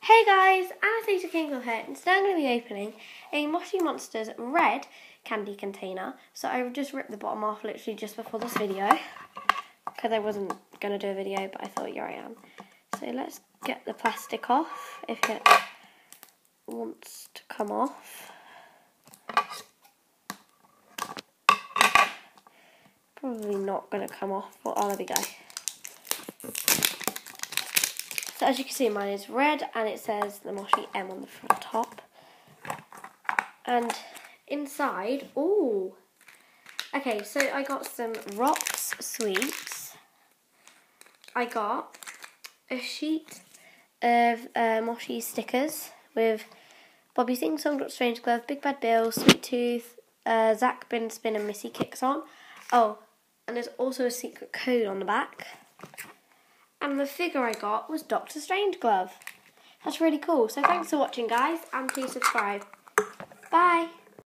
Hey guys, Anastasia Kingle here, and today I'm going to be opening a Moshi Monsters red candy container. So I just ripped the bottom off literally just before this video, because I wasn't going to do a video, but I thought here I am. So let's get the plastic off, if it wants to come off. Probably not going to come off, but there we go. So as you can see, mine is red and it says the Moshi M on the front top. And inside, ooh. Okay, so I got some Rocks sweets. I got a sheet of Moshi stickers with Bobby Sing Song, Dr. Strange Glove, Big Bad Bill, Sweet Tooth, Zach Bin Spin and Missy Kicks on. Oh, and there's also a secret code on the back. And the figure I got was Dr. Strange Glove. That's really cool. So thanks for watching, guys, and please subscribe. Bye.